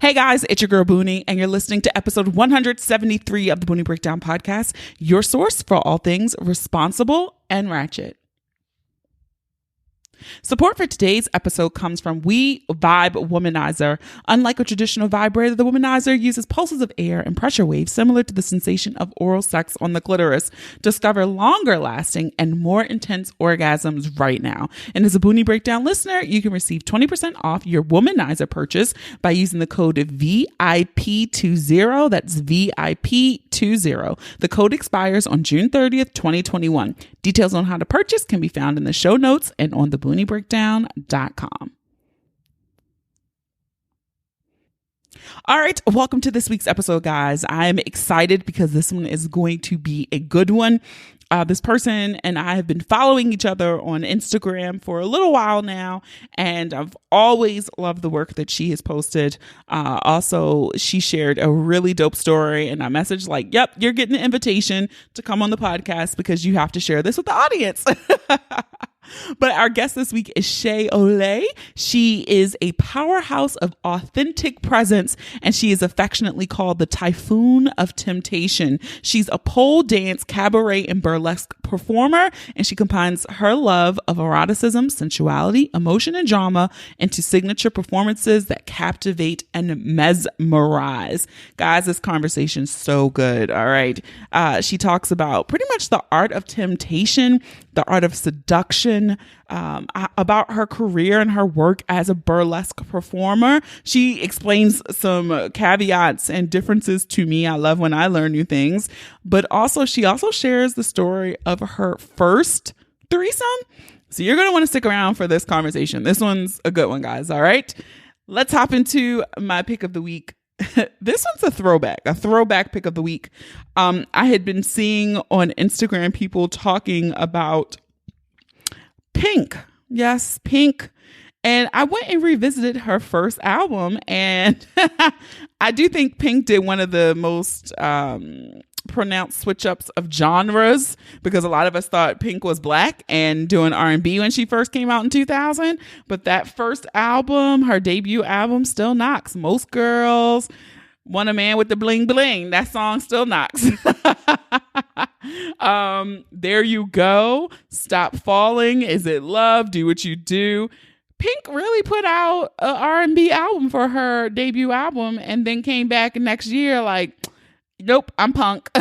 Hey guys, it's your girl Boonie, and you're listening to episode 173 of the Boonie Breakdown podcast, your source for all things responsible and ratchet. Support for today's episode comes from We Vibe Womanizer. Unlike a traditional vibrator, the Womanizer uses pulses of air and pressure waves similar to the sensation of oral sex on the clitoris. Discover longer lasting and more intense orgasms right now. And as a Boonie Breakdown listener, you can receive 20% off your Womanizer purchase by using the code VIP20. That's VIP20. The code expires on June 30th, 2021. Details on how to purchase can be found in the show notes and on the BoonieBreakdown.com. All right, welcome to this week's episode, guys. I'm excited because this one is going to be a good one. This person and I have been following each other on Instagram for a little while now, and I've always loved the work that she has posted. Also, she shared a really dope story, and I messaged like, yep, you're getting an invitation to come on the podcast because you have to share this with the audience. But our guest this week is Shay Au Lait. She is a powerhouse of authentic presence, and she is affectionately called the Typhoon of Temptation. She's a pole dance, cabaret, and burlesque performer, and she combines her love of eroticism, sensuality, emotion, and drama into signature performances that captivate and mesmerize. Guys, this conversation's so good. All right. She talks about pretty much the art of temptation, the art of seduction, about her career and her work as a burlesque performer. She explains some caveats and differences to me. I love when I learn new things, but she also shares the story of her first threesome. So you're going to want to stick around for this conversation. This one's a good one, guys. All right, let's hop into my pick of the week. This one's a throwback pick of the week. I had been seeing on Instagram people talking about Pink. Yes, Pink. And I went and revisited her first album, and I do think Pink did one of the most pronounced switch ups of genres, because a lot of us thought Pink was black and doing R&B when she first came out in 2000. But that first album, her debut album, still knocks. Most girls want a man with the bling bling. That song still knocks. There you go. Stop falling. Is it love? Do what you do. Pink really put out an R&B album for her debut album, and then came back next year like, nope, I'm punk.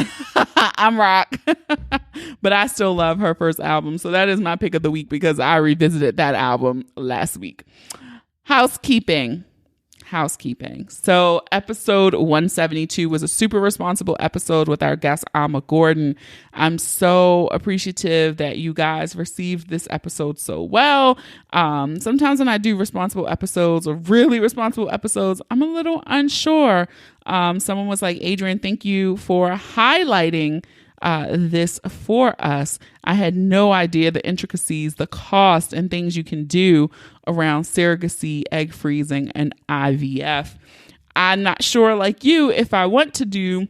I'm rock. But I still love her first album. So that is my pick of the week because I revisited that album last week. Housekeeping. So episode 172 was a super responsible episode with our guest, Alma Gordon. I'm so appreciative that you guys received this episode so well. Sometimes when I do responsible episodes or really responsible episodes, I'm a little unsure. Someone was like, Adrian, thank you for highlighting this for us. I had no idea the intricacies, the cost, and things you can do around surrogacy, egg freezing, and IVF. I'm not sure, like you, if I want to do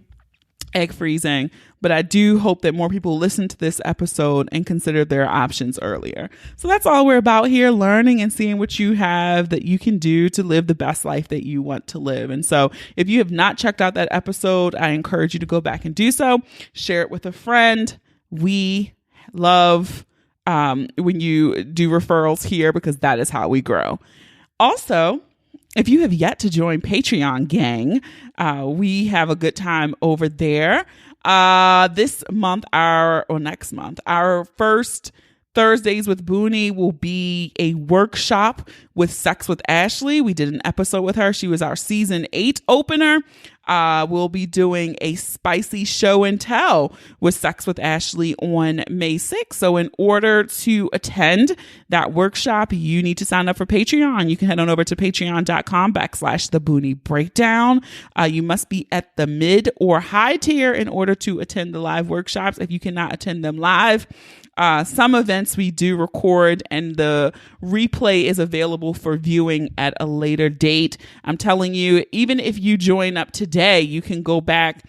egg freezing, but I do hope that more people listen to this episode and consider their options earlier. So that's all we're about here, learning and seeing what you have that you can do to live the best life that you want to live. And so if you have not checked out that episode, I encourage you to go back and do so. Share it with a friend. We love when you do referrals here, because that is how we grow. Also, if you have yet to join Patreon gang, we have a good time over there. This month, next month, our first Thursdays with Boonie will be a workshop with Sex with Ashley. We did an episode with her. She was our season 8 opener. We'll be doing a spicy show and tell with Sex with Ashley on May 6th. So in order to attend that workshop, you need to sign up for Patreon. You can head on over to patreon.com/the Boonie Breakdown. You must be at the mid or high tier in order to attend the live workshops. If you cannot attend them live, some events we do record, and the replay is available for viewing at a later date. I'm telling you, even if you join up today, you can go back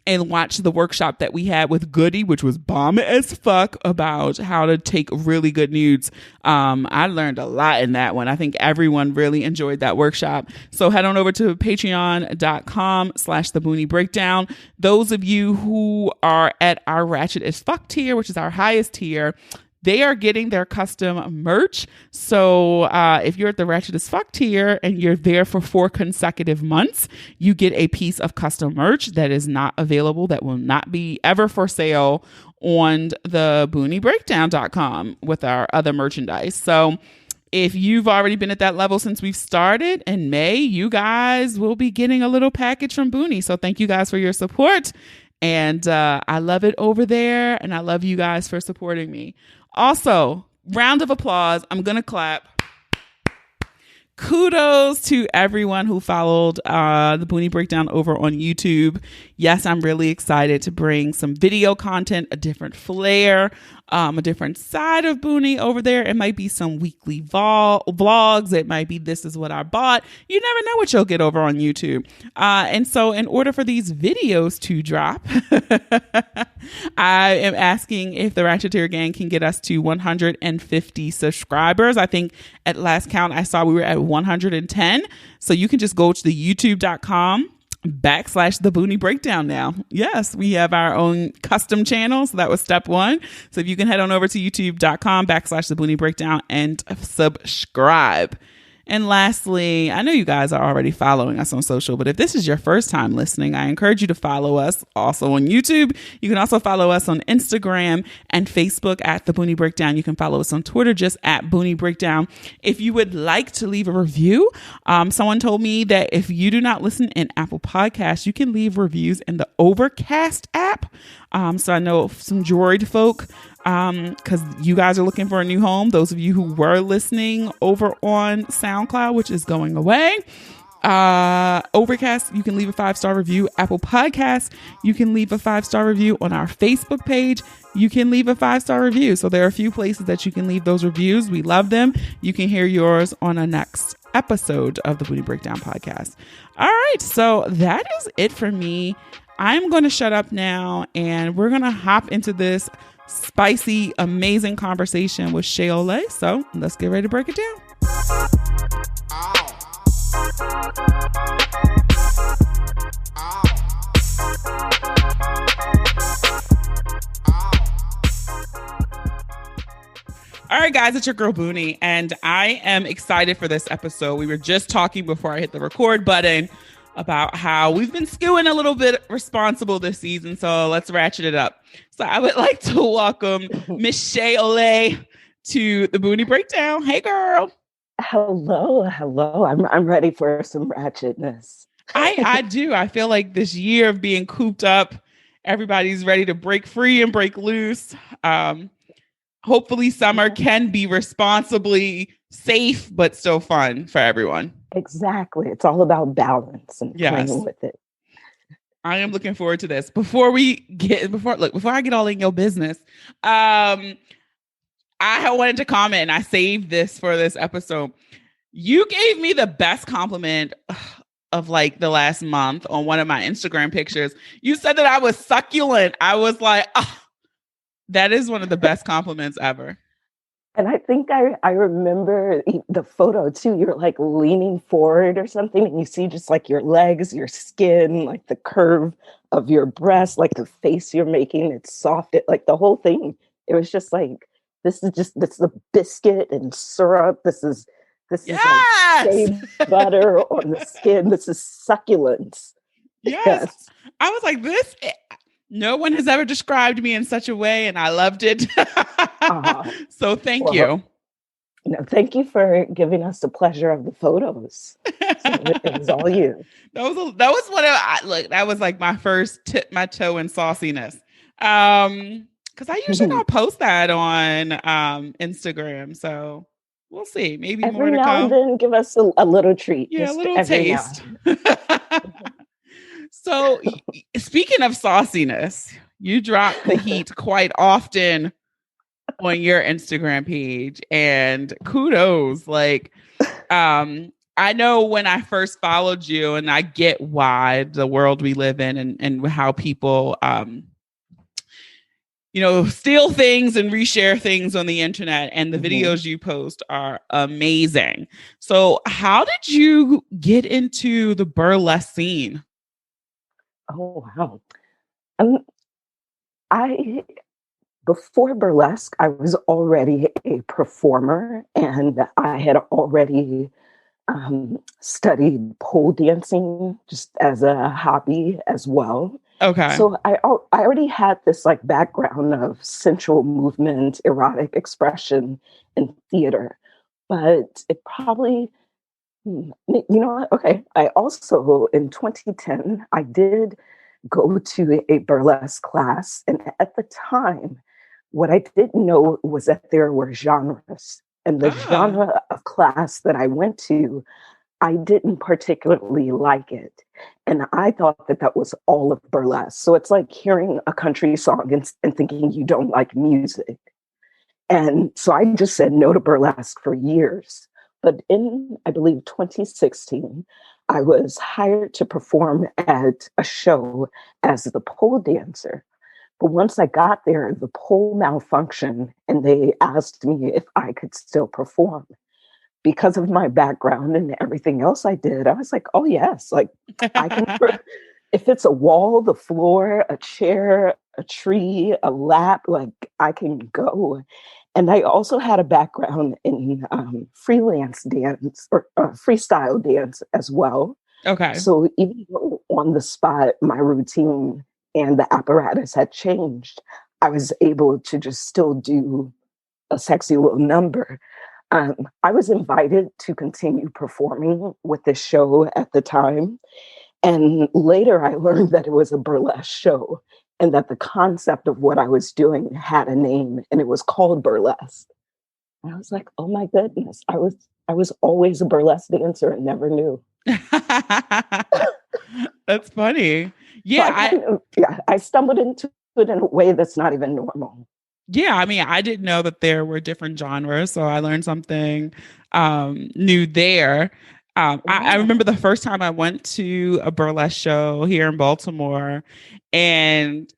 and watch the workshop that we had with Goody, which was bomb as fuck, about how to take really good nudes. I learned a lot in that one. I think everyone really enjoyed that workshop. So head on over to patreon.com/the Boonie Breakdown. Those of you who are at our Ratchet as Fuck tier, which is our highest tier, they are getting their custom merch. So if you're at the Ratchet as Fuck tier and you're there for 4 consecutive months, you get a piece of custom merch that is not available, that will not be ever for sale on the booniebreakdown.com with our other merchandise. So if you've already been at that level since we've started in May, you guys will be getting a little package from Boonie. So thank you guys for your support. And I love it over there. And I love you guys for supporting me. Also, round of applause. I'm going to clap. Kudos to everyone who followed the Boonie Breakdown over on YouTube. Yes, I'm really excited to bring some video content, a different flair, a different side of Boonie over there. It might be some weekly vlogs. It might be this is what I bought. You never know what you'll get over on YouTube. And so in order for these videos to drop, I am asking if the Ratcheteer Gang can get us to 150 subscribers. I think at last count I saw we were at 110. So you can just go to the youtube.com/the Boonie Breakdown now. Yes, we have our own custom channel. So that was step 1. So if you can head on over to youtube.com/the Boonie Breakdown and subscribe. And lastly, I know you guys are already following us on social, but if this is your first time listening, I encourage you to follow us also on YouTube. You can also follow us on Instagram and Facebook at The Boonie Breakdown. You can follow us on Twitter just at Boonie Breakdown. If you would like to leave a review, someone told me that if you do not listen in Apple Podcasts, you can leave reviews in the Overcast app. So I know some Droid folk, because you guys are looking for a new home. Those of you who were listening over on SoundCloud, which is going away. Overcast, you can leave a 5-star review. Apple Podcasts, you can leave a 5-star review. On our Facebook page, you can leave a 5-star review. So there are a few places that you can leave those reviews. We love them. You can hear yours on a next episode of the Boonie Breakdown podcast. All right, so that is it for me. I'm going to shut up now, and we're going to hop into this spicy, amazing conversation with Shay Au Lait. So let's get ready to break it down. All right, guys, it's your girl Boonie, and I am excited for this episode. We were just talking before I hit the record button about how we've been skewing a little bit responsible this season, so let's ratchet it up. So I would like to welcome Miss Shay Au Lait to the Boonie Breakdown. Hey, girl. Hello. I'm ready for some ratchetness. I do. I feel like this year of being cooped up, everybody's ready to break free and break loose. Hopefully summer can be responsibly safe, but still fun for everyone. Exactly. It's all about balance and playing with it. I am looking forward to this. Before I get all in your business, I wanted to comment, and I saved this for this episode. You gave me the best compliment of like the last month on one of my Instagram pictures. You said that I was succulent. I was like, oh, that is one of the best compliments ever. And I think I remember the photo too. You're like leaning forward or something, and you see just like your legs, your skin, like the curve of your breast, like the face you're making. It's soft. Like the whole thing. It was just like, this is the biscuit and syrup. This is like shea butter on the skin. This is succulence. Yes. I was like, no one has ever described me in such a way, and I loved it. So thank you. No, thank you for giving us the pleasure of the photos. So it was all you. That was that was like my first tip my toe in sauciness. Because I usually don't post that on Instagram. So we'll see. Maybe every more to now come. And then give us a little treat. Yeah, a little taste. So speaking of sauciness, you drop the heat quite often on your Instagram page, and kudos. Like, I know when I first followed you, and I get why the world we live in, and how people steal things and reshare things on the internet, and the Mhm. videos you post are amazing. So how did you get into the burlesque scene? Oh, wow. Um, I Before burlesque, I was already a performer, and I had already studied pole dancing just as a hobby as well. Okay. So I already had this like background of sensual movement, erotic expression in theater, but it probably you know what? Okay. I also in 2010 I did go to a burlesque class, and at the time, what I didn't know was that there were genres, and the Oh. genre of class that I went to I didn't particularly like it. And I thought that that was all of burlesque. So it's like hearing a country song and thinking you don't like music. And so I just said no to burlesque for years. But in, I believe, 2016, I was hired to perform at a show as the pole dancer. But once I got there, the pole malfunctioned and they asked me if I could still perform because of my background and everything else I did, I was like, oh, yes, like I can, if it's a wall, the floor, a chair, a tree, a lap, like I can go. And I also had a background in freelance dance or freestyle dance as well. Okay. So even though on the spot, my routine and the apparatus had changed, I was able to just still do a sexy little number. I was invited to continue performing with this show at the time. And later I learned that it was a burlesque show and that the concept of what I was doing had a name and it was called burlesque. And I was like, oh my goodness, I was always a burlesque dancer and never knew. That's funny. So Yeah, I I kind of, yeah, I stumbled into it in a way that's not even normal. yeah, I mean, I didn't know that there were different genres, so I learned something new there. I Yeah. remember the first time I went to a burlesque show here in Baltimore, and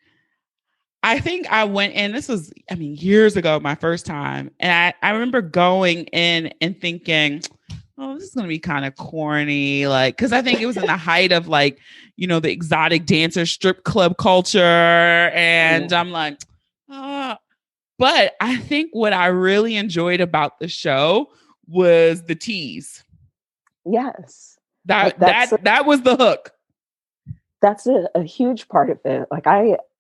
I think I went in, this was, I mean, years ago, my first time. And I remember going in and thinking, oh, this is going to be kind of corny. Like, cause I think it was in the height of like, the exotic dancer strip club culture. And Yeah. I'm like, uh, but I think what I really enjoyed about the show was the tease. Yes. That Like that's that that was the hook. That's a huge part of it. Like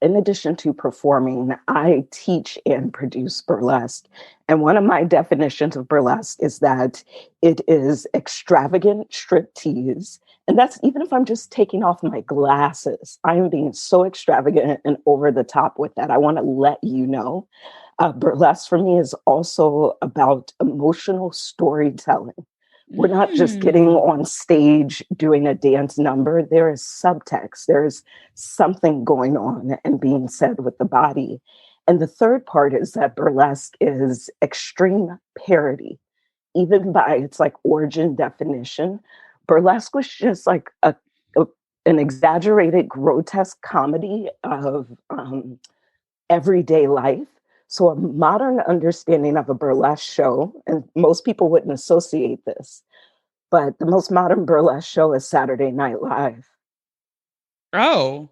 in addition to performing, I teach and produce burlesque. And one of my definitions of burlesque is that it is extravagant striptease. And that's even if I'm just taking off my glasses, I am being so extravagant and over the top with that. I want to let you know. Burlesque for me is also about emotional storytelling. We're not just getting Mm. on stage doing a dance number. There is subtext. There's something going on and being said with the body. And the third part is that burlesque is extreme parody. Even by its like origin definition, burlesque was just like an exaggerated, grotesque comedy of everyday life. So, a modern understanding of a burlesque show, and most people wouldn't associate this, but the most modern burlesque show is Saturday Night Live. Oh,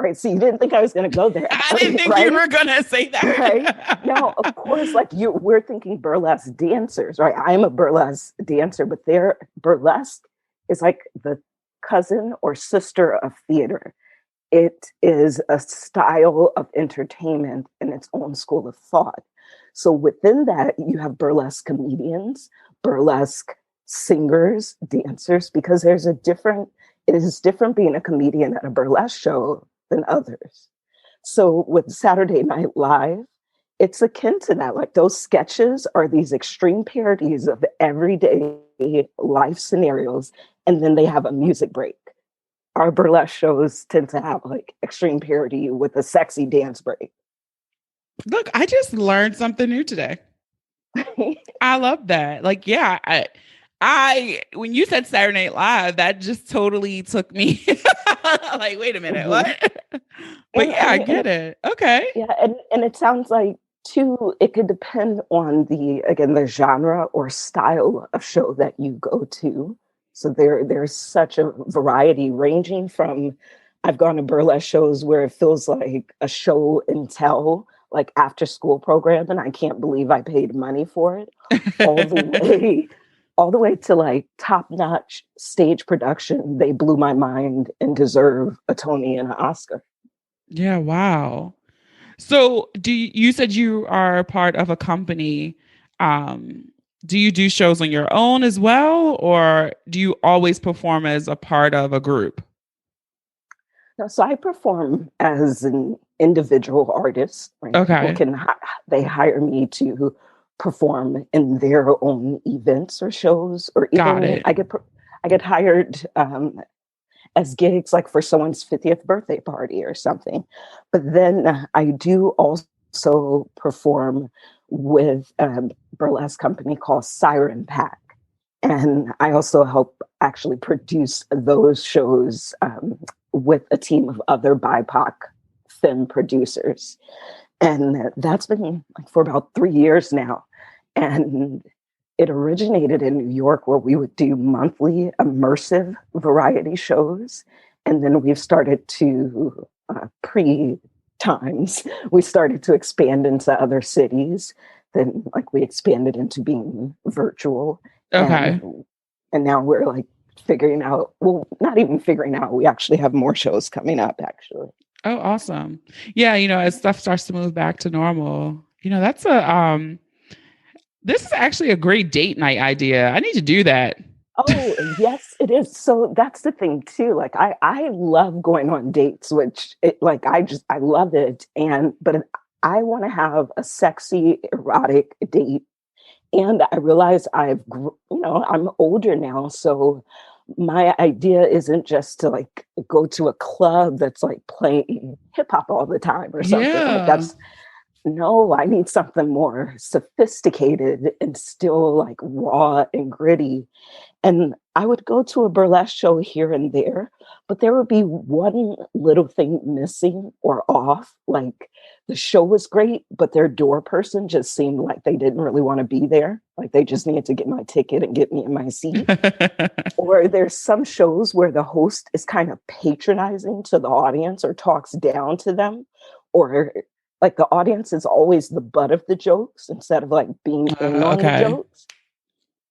Right. So you didn't think I was going to go there, I didn't think you right? were going to say Right. Now, of that. course, like we're thinking burlesque dancers, right? I'm a burlesque dancer, but their burlesque is like the cousin or sister of theater. It is a style of entertainment in its own school of thought. So within that, you have burlesque comedians, burlesque singers, dancers, because it is different being a comedian at a burlesque show than others. So with Saturday Night Live, it's akin to that. Like those sketches are these extreme parodies of everyday life scenarios, and then they have a music break. Our burlesque shows tend to have like extreme parody with a sexy dance break. Look, I just learned something new today. I love that. Like, yeah, When you said Saturday Night Live, that just totally took me like, wait a minute, Mhm. what? But yeah, I And get it. Okay. yeah, and it sounds like too, it could depend on the genre or style of show that you go to. So there's such a variety ranging from I've gone to burlesque shows where it feels like a show and tell, like after school program, and I can't believe I paid money for it, all the way all the way to like top-notch stage production. They blew my mind and deserve a Tony and an Oscar. Yeah, wow. So, you said you are part of a company. Um, do you do shows on your own as well, or do you always perform as a part of a group? No, so I perform as an individual artist, right? People Okay, can they hire me to perform in their own events or shows, or got even it. I get hired as gigs like for someone's 50th birthday party or something. But then I do also perform with a burlesque company called Siren Pack. And I also help actually produce those shows with a team of other BIPOC film producers. And that's been like for about 3 years now. And it originated in New York where we would do monthly immersive variety shows. And then we've started to, pre times, we started to expand into other cities. Then, like, we expanded into being virtual. Okay. And now we're like figuring out, well, not even figuring out, we actually have more shows coming up, actually. Oh, awesome. Yeah, as stuff starts to move back to normal, that's this is actually a great date night idea. I need to do that. Oh, yes, it is. So that's the thing too. Like I love going on dates, which I love it. But I want to have a sexy, erotic date. And I realize I'm older now, so my idea isn't just to like go to a club that's like playing hip hop all the time or something. Like Yeah. that's no, I need something more sophisticated and still like raw and gritty. And I would go to a burlesque show here and there, but there would be one little thing missing or off. Like the show was great, but their door person just seemed like they didn't really want to be there. Like they just needed to get my ticket and get me in my seat. Or there's some shows where the host is kind of patronizing to the audience or talks down to them, or like the audience is always the butt of the jokes instead of like being in on the Okay. jokes.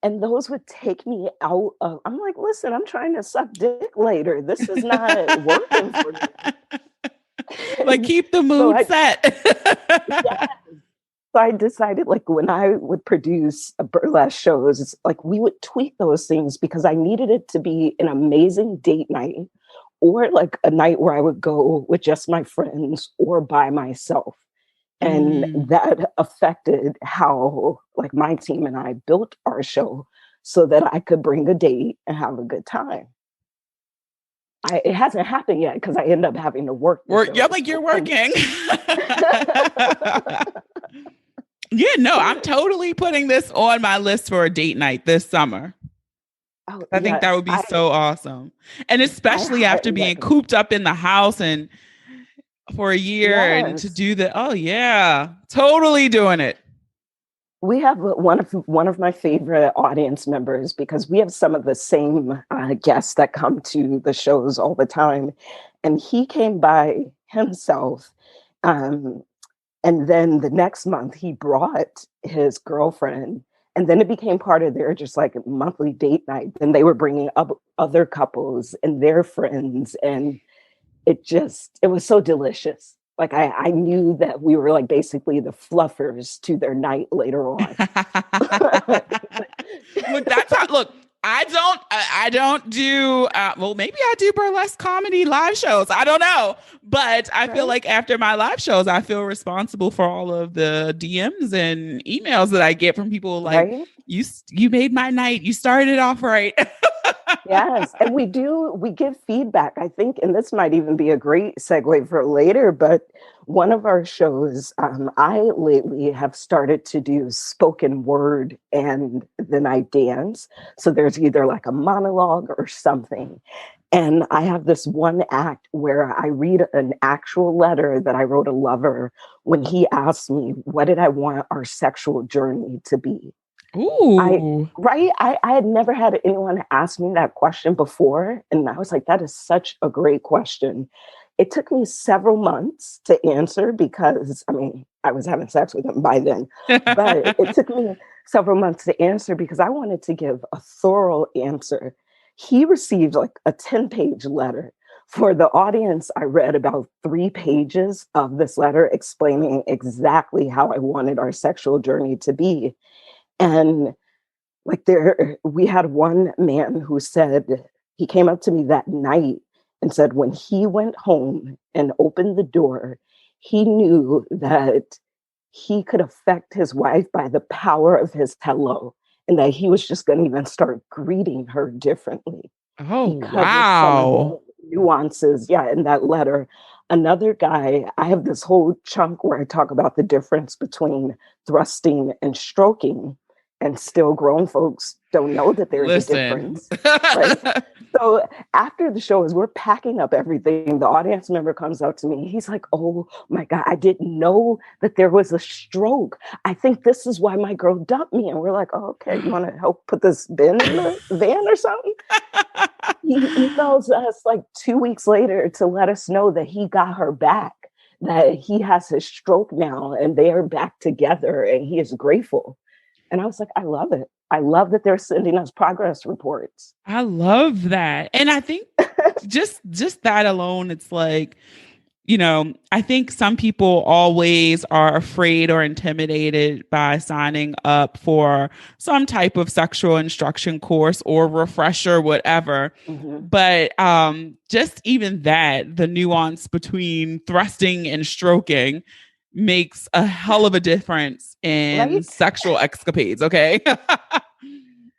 And those would take me out of, I'm like, listen, I'm trying to suck dick later. This is not working for me. Like And keep the so mood set. yeah. So I decided like when I would produce a burlesque shows, it's like we would tweak those things because I needed it to be an amazing date night or like a night where I would go with just my friends or by myself. And Mm. that affected how like my team and I built our show so that I could bring a date and have a good time. It hasn't happened yet because I end up having to work the Yeah, shows. like you're working. Yeah, no, I'm totally putting this on my list for a date night this summer. Oh I think that yes, would be so awesome. And especially after being yes, cooped up in the house and for a year and to yes. do the, oh yeah, totally doing it. We have one of my favorite audience members because we have some of the same guests that come to the shows all the time, and he came by himself. Um, And then the next month, he brought his girlfriend, and then it became part of their just like monthly date night. Then they were bringing up other couples and their friends, and it was so delicious. Like I knew that we were like basically the fluffers to their night later on. Look, that's how. Look, I don't do. Well, maybe I do burlesque comedy live shows. I don't know, but I feel Right? like after my live shows, I feel responsible for all of the DMs and emails that I get from people like Right? you. You made my night. You started it off right. Yes, and we give feedback, I think, and this might even be a great segue for later, but one of our shows, I lately have started to do spoken word and then I dance. So there's either like a monologue or something. And I have this one act where I read an actual letter that I wrote a lover when he asked me, what did I want our sexual journey to be? I Ooh. right. I had never had anyone ask me that question before. And I was like, that is such a great question. It took me several months to answer because I mean, I was having sex with him by then, but it took me several months to answer because I wanted to give a thorough answer. He received like a 10-page letter. For the audience, I read about 3 pages of this letter explaining exactly how I wanted our sexual journey to be. And like we had one man who said he came up to me that night and said when he went home and opened the door, he knew that he could affect his wife by the power of his hello, and that he was just going to even start greeting her differently Oh, because of some of wow. the nuances, yeah, in that letter. Another guy, I have this whole chunk where I talk about the difference between thrusting and stroking, and still grown folks don't know that there's a Listen. difference, right? So after the show, as we're packing up everything, the audience member comes up to me. He's like, oh my God, I didn't know that there was a stroke. I think this is why my girl dumped me. And we're like, oh, okay, you want to help put this bin in the van or something? He emails us like 2 weeks later to let us know that he got her back, that he has his stroke now and they are back together and he is grateful. And I was like, I love it. I love that they're sending us progress reports. I love that. And I think just that alone, it's like, I think some people always are afraid or intimidated by signing up for some type of sexual instruction course or refresher, whatever. Mm-hmm. But just even that, the nuance between thrusting and stroking makes a hell of a difference in Right? sexual escapades. Okay.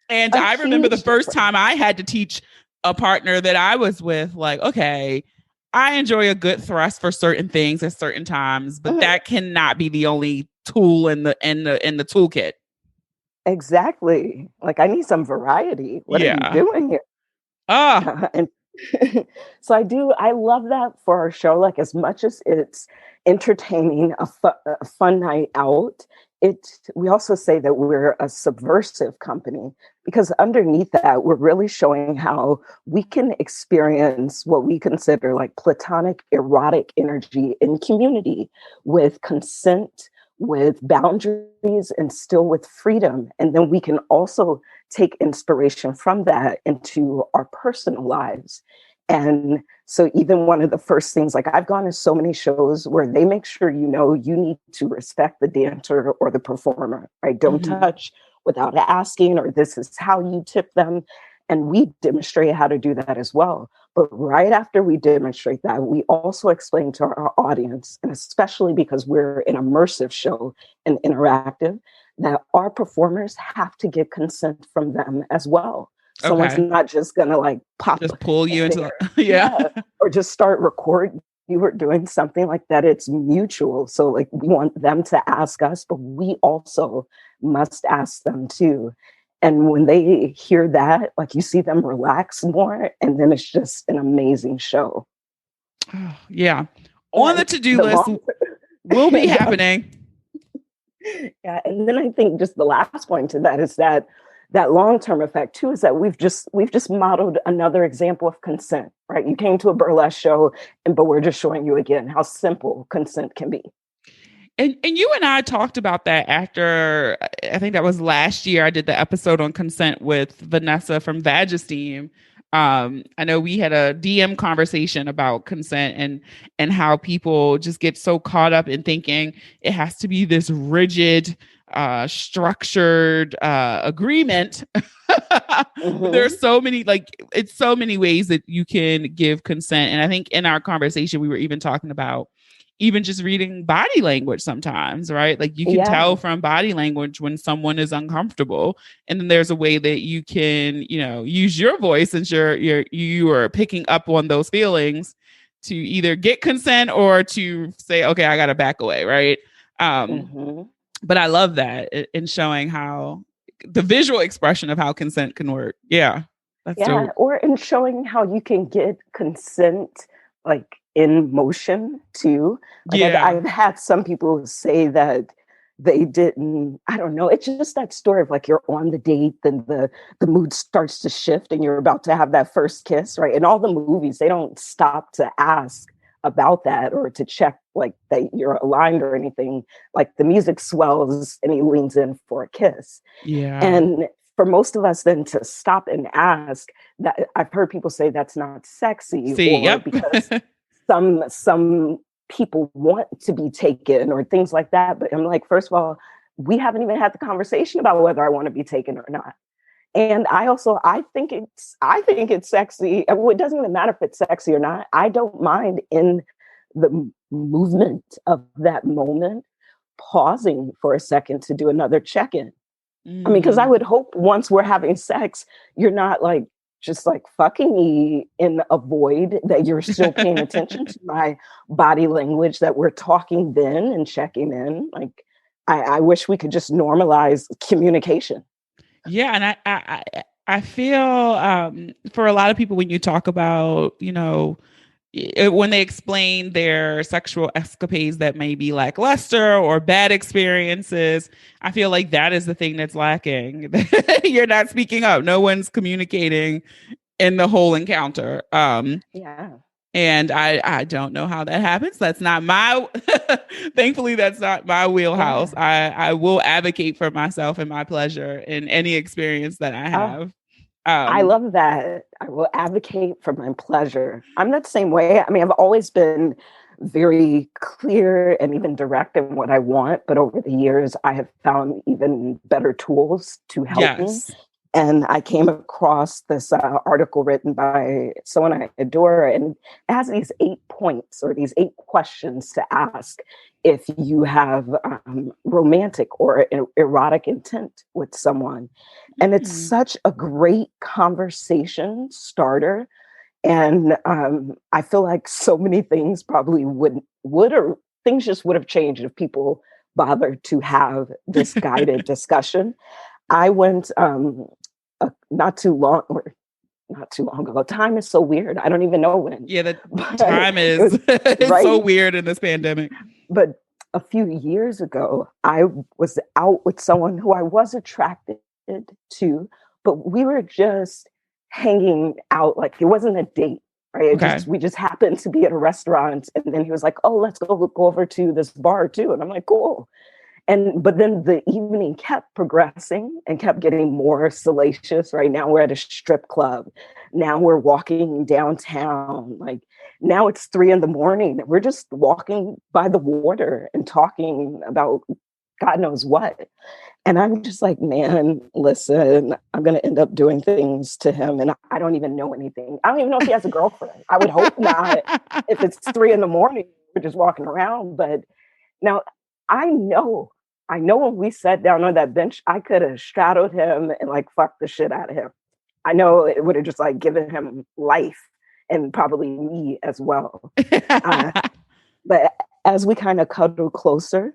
And A I remember the huge first difference. time I had to teach a partner that I was with, like, okay, I enjoy a good thrust for certain things at certain times, but Mhm. that cannot be the only tool in the toolkit. Exactly. Like, I need some variety. What are you Yeah. doing here? Ah, And so I love that for our show. Like, as much as it's entertaining, a fun night out, we also say that we're a subversive company because underneath that, we're really showing how we can experience what we consider like platonic erotic energy in community with consent, with boundaries, and still with freedom. And then we can also take inspiration from that into our personal lives. And so, even one of the first things, like I've gone to so many shows where they make sure you know you need to respect the dancer or the performer, right? Don't mhm. touch without asking, or this is how you tip them. And we demonstrate how to do that as well. But right after we demonstrate that, we also explain to our audience, and especially because we're an immersive show and interactive, that our performers have to get consent from them as well. Someone's Okay. not just gonna like pop Just pull you in into there, yeah. yeah, or just start recording you were doing something like that. It's mutual. So like we want them to ask us, but we also must ask them too. And when they hear that, like you see them relax more, and then it's just an amazing show. Oh, yeah. On the And to-do the list long will be yeah, happening. yeah, and then I think just the last point to that is that long-term effect too is that we've just modeled another example of consent, right? You came to a burlesque show, and but we're just showing you again how simple consent can be. And you and I talked about that after I think that was last year. I did the episode on consent with Vanessa from Vagesteem. I know we had a DM conversation about consent and how people just get so caught up in thinking it has to be this rigid, structured agreement. But Mm-hmm. there's so many it's so many ways that you can give consent. And I think in our conversation we were even talking about even just reading body language sometimes, right? Like you can Yeah. tell from body language when someone is uncomfortable. And then there's a way that you can, use your voice since you are picking up on those feelings to either get consent or to say, okay, I gotta back away, right? Hmm. But I love that in showing how the visual expression of how consent can work. Yeah. That's Yeah, dope. or in showing how you can get consent like in motion too. Like Yeah. I've had some people say that they didn't, I don't know, it's just that story of like you're on the date, then the mood starts to shift and you're about to have that first kiss, right? In all the movies, they don't stop to ask about that or to check like that you're aligned or anything. Like the music swells and he leans in for a kiss. Yeah. And for most of us then to stop and ask, that I've heard people say that's not sexy, See, or yep. because some people want to be taken or things like that. But I'm like, first of all, we haven't even had the conversation about whether I want to be taken or not. And I think it's sexy. It doesn't even matter if it's sexy or not. I don't mind in the movement of that moment pausing for a second to do another check-in. I mean, because I Mm. would hope once we're having sex, you're not like just like fucking me in a void, that you're still paying attention to my body language, that we're talking then and checking in. Like, I wish we could just normalize communication. Yeah, and I feel for a lot of people when you talk about when they explain their sexual escapades that may be lackluster or bad experiences, I feel like that is the thing that's lacking. You're not speaking up. No one's communicating in the whole encounter. Yeah. And I don't know how that happens. That's not my thankfully that's not my wheelhouse. Yeah. I will advocate for myself and my pleasure in any experience that I Oh, have. I Um love that. I will advocate for my pleasure. I'm that same way. I mean, I've always been very clear and even direct in what I want, but over the years, I have found even better tools to help me. yes. And I came across this article written by someone I adore, and it has these 8 points or these 8 questions to ask if you have romantic or erotic intent with someone. And it's Mm, such a great conversation starter. And I feel like so many things probably would or things just would have changed if people bothered to have this guided discussion. I went not too long or not too long ago. Time is so weird. I don't even know when, yeah, the but time it is was it's so right. weird in this pandemic. But a few years ago, I was out with someone who I was attracted to, but we were just hanging out. Like it wasn't a date, right? Okay. We just happened to be at a restaurant, and then he was like, "Oh, let's go over to this bar too," and I'm like, "Cool." And but then the evening kept progressing and kept getting more salacious. Right now we're at a strip club. Now we're walking downtown. Like now it's 3 in the morning. We're just walking by the water and talking about God knows what. And I'm just like, man, listen, I'm going to end up doing things to him. And I don't even know anything. I don't even know if he has a girlfriend. I would hope not. If it's 3 in the morning, we're just walking around. But now I know, I know when we sat down on that bench, I could have straddled him and like fucked the shit out of him. I know it would have just like given him life and probably me as well. Uh, but as we kind of cuddled closer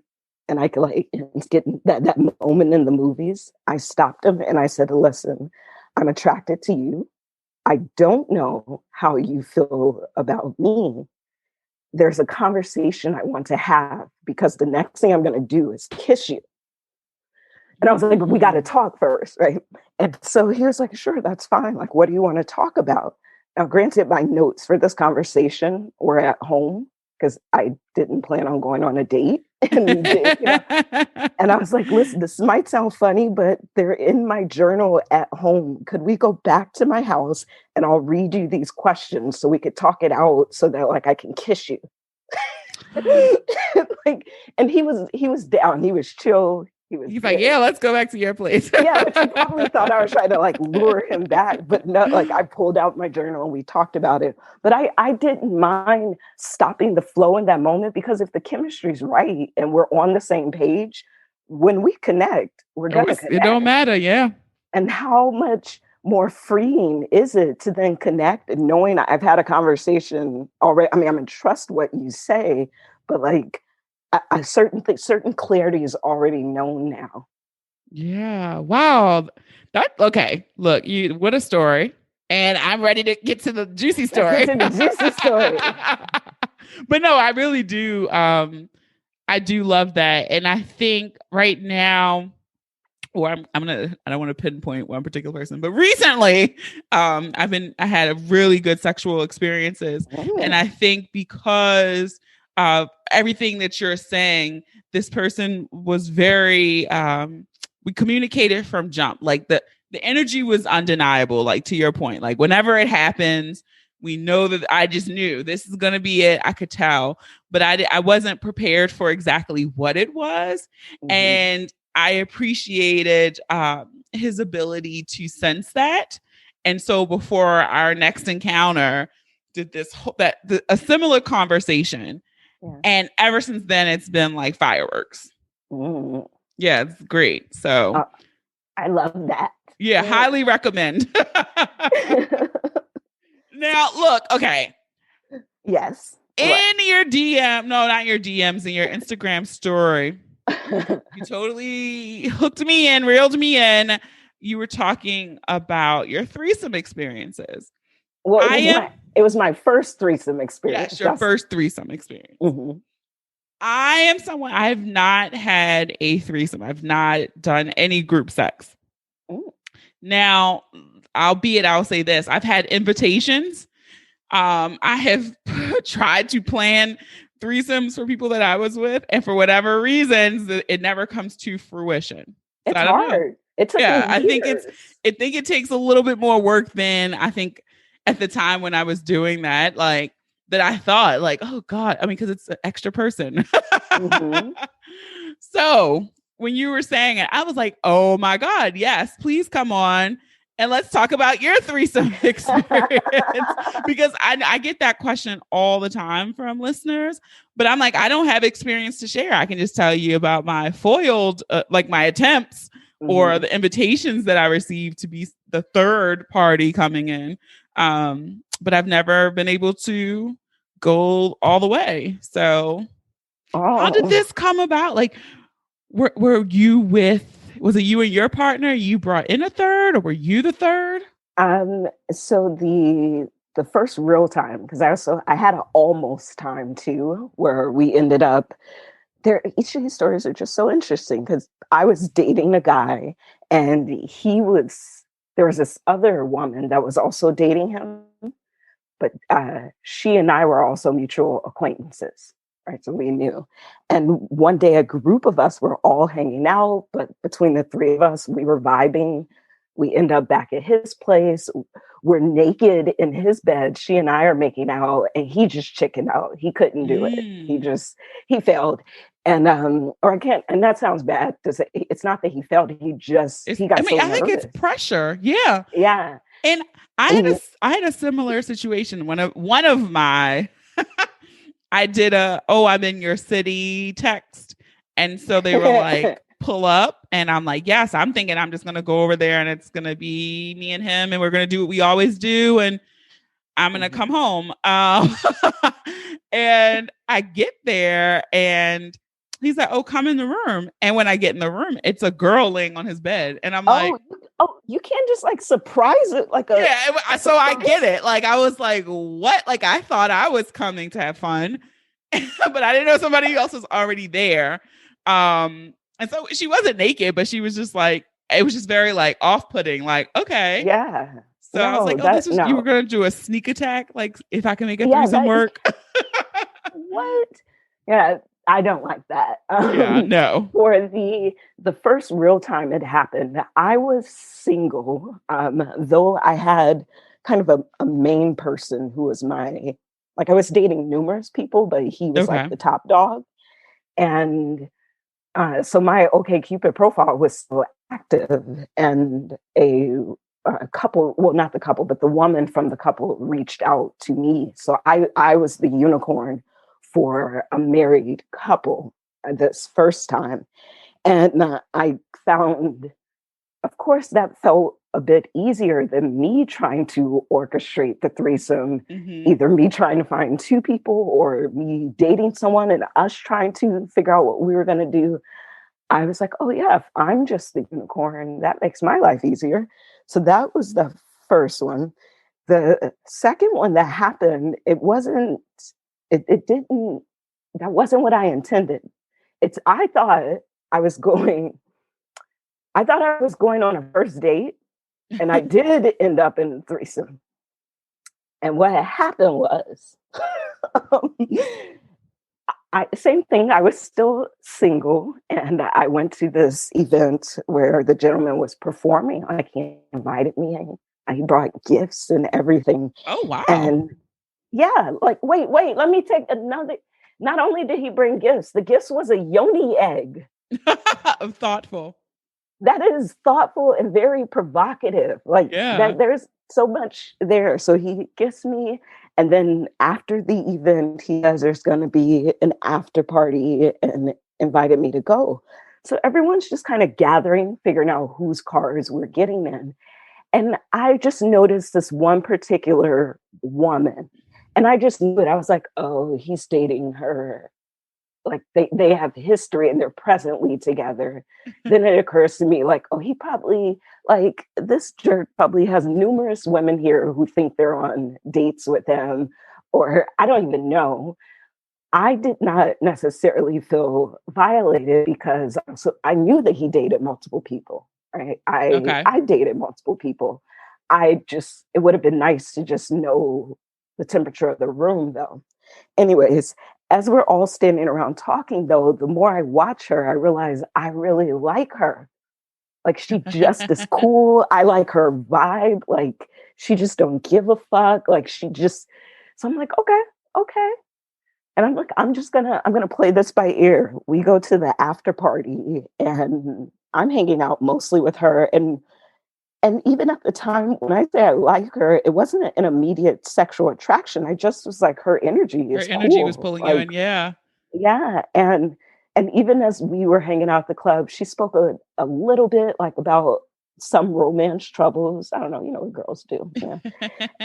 and I could like get that moment in the movies, I stopped him and I said, listen, I'm attracted to you. I don't know how you feel about me. There's a conversation I want to have because the next thing I'm going to do is kiss you. And I was like, we got to Mm. talk first, right? And so he was like, sure, that's fine. Like, what do you want to talk about? Now, granted, my notes for this conversation were at home because I didn't plan on going on a date. And, and I was like, listen, this might sound funny, but they're in my journal at home. Could we go back to my house and I'll read you these questions so we could talk it out so that like I can kiss you? Like, and he was down. He was chill. He was He's like, good. yeah, let's go back to your place. Yeah, which he probably thought I was trying to like lure him back, but no, like I pulled out my journal and we talked about it. But I didn't mind stopping the flow in that moment, because if the chemistry's right and we're on the same page, when we connect, we're gonna It don't connect. matter. Yeah. And how much more freeing is it to then connect and knowing I've had a conversation already? I mean, I'm in trust what you say, but like a certain clarity is already known now. Yeah. Wow. Okay. Look, what a story. And I'm ready to get to the juicy Let's get story. to the juicy story. But no, I really do. I do love that. And I think right now, or I don't want to pinpoint one particular person, but recently, I had a really good sexual experiences. And I think because of everything that you're saying, this person was very, we communicated from jump. Like the energy was undeniable. Like to your point, like whenever it happens, we know that I just knew this is going to be it. I could tell, but I wasn't prepared for exactly what it was. Mm-hmm. And I appreciated his ability to sense that. And so before our next encounter, did a similar conversation. Yeah. And ever since then, it's been like fireworks. Mm. Yeah, it's great. So I love that. Yeah, highly recommend. Now, look, okay. Yes. In your DM, no, not your DMs, in your Instagram story, you totally hooked me in, reeled me in. You were talking about your threesome experiences. Well, it was my first threesome experience. Yes, your first threesome experience. Mm-hmm. I am someone, I have not had a threesome. I've not done any group sex. Ooh. Now, I'll say this. I've had invitations. I have tried to plan threesomes for people that I was with, and for whatever reasons, it never comes to fruition. It's hard. It took me years. I think it takes a little bit more work than I think at the time when I was doing that. Like that, I thought like, oh God, I mean, because it's an extra person. Mm-hmm. So when you were saying it, I was like, oh my God, yes, please come on. And let's talk about your threesome experience, because I get that question all the time from listeners, but I'm like, I don't have experience to share. I can just tell you about my foiled, like my attempts, mm-hmm. or the invitations that I received to be the third party coming in. But I've never been able to go all the way. So how did this come about? Like, were you was it you and your partner? You brought in a third, or were you the third? So the first real time, because I had an almost time too, where we ended up there. Each of these stories are just so interesting, because I was dating a guy, and there was this other woman that was also dating him, but she and I were also mutual acquaintances. Right, so we knew. And one day a group of us were all hanging out, but between the three of us, we were vibing. We end up back at his place. We're naked in his bed. She and I are making out, and he just chickened out. He couldn't do it. He failed. And and that sounds bad. It's not that he failed. He got so nervous. I think it's pressure. Yeah. Yeah. And I had a similar situation. One of my I did I'm in your city text. And so they were like, pull up. And I'm like, yes, I'm thinking I'm just going to go over there, and it's going to be me and him, and we're going to do what we always do. And I'm going to come home. And I get there, and he's like, oh, come in the room. And when I get in the room, it's a girl laying on his bed. And I'm like, you can't just like surprise it like a. Yeah. So I get it. Like, I was like, what? Like, I thought I was coming to have fun, but I didn't know somebody else was already there. And so she wasn't naked, but she was just like, it was just very like off-putting. Like, okay. Yeah. So I was like, you were going to do a sneak attack? Like, if I can make a threesome work? What? Yeah. I don't like that. No. For the first real time it happened, I was single, though I had kind of a main person who was I was dating numerous people, but he was like the top dog. And So my OkCupid profile was still active, and a couple, well, not the couple, but the woman from the couple reached out to me. So I was the unicorn for a married couple this first time. And I found, of course, that felt a bit easier than me trying to orchestrate the threesome, Mm-hmm. either me trying to find two people or me dating someone and us trying to figure out what we were going to do. I was like, oh, yeah, if I'm just the unicorn, that makes my life easier. So that was the first one. The second one that happened, it didn't, that wasn't what I intended. I was going, I thought I was going on a first date, and I did end up in threesome. And what had happened was, um, same thing. I was still single, and I went to this event where the gentleman was performing. Like, he invited me, and he brought gifts and everything. Oh, wow. And yeah, like, wait, let me take another. Not only did he bring gifts, the gifts was a yoni egg. Thoughtful. That is thoughtful and very provocative. Like Yeah. that, there's so much there. So he gets me, and then after the event, he says there's going to be an after party and invited me to go. So everyone's just kind of gathering, figuring out whose cars we're getting in. And I just noticed this one particular woman, and I just knew it. I was like, oh, he's dating her. Like they have history and they're presently together. Then it occurs to me, like, oh, he probably, like, this jerk probably has numerous women here who think they're on dates with him, or I don't even know. I did not necessarily feel violated because I knew that he dated multiple people, right? Okay. I dated multiple people. It would have been nice to just know the temperature of the room, though. Anyways, as we're all standing around talking, though, the more I watch her, I realize I really like her. Like, she just is cool. I like her vibe. Like, she just don't give a fuck. Like, she just, so I'm like, okay, okay. And I'm like, I'm gonna play this by ear. We go to the after party, and I'm hanging out mostly with her. And even at the time when I say I like her, it wasn't an immediate sexual attraction. I just was like, her energy Her is energy was cool. pulling you Like, in. Yeah. yeah. And even as we were hanging out at the club, she spoke a little bit like about some romance troubles. I don't know, you know what girls do. Yeah.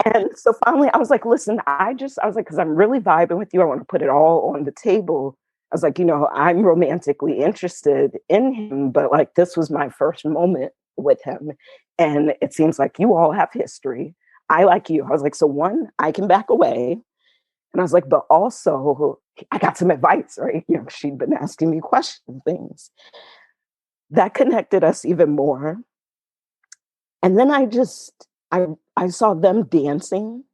And so finally I was like, listen, I was like, because I'm really vibing with you. I want to put it all on the table. I was like, you know, I'm romantically interested in him, but like this was my first moment with him. And it seems like you all have history. I like you. I was like, so one, I can back away. And I was like, but also I got some advice, right? You know, she'd been asking me questions, things that connected us even more. And then I saw them dancing,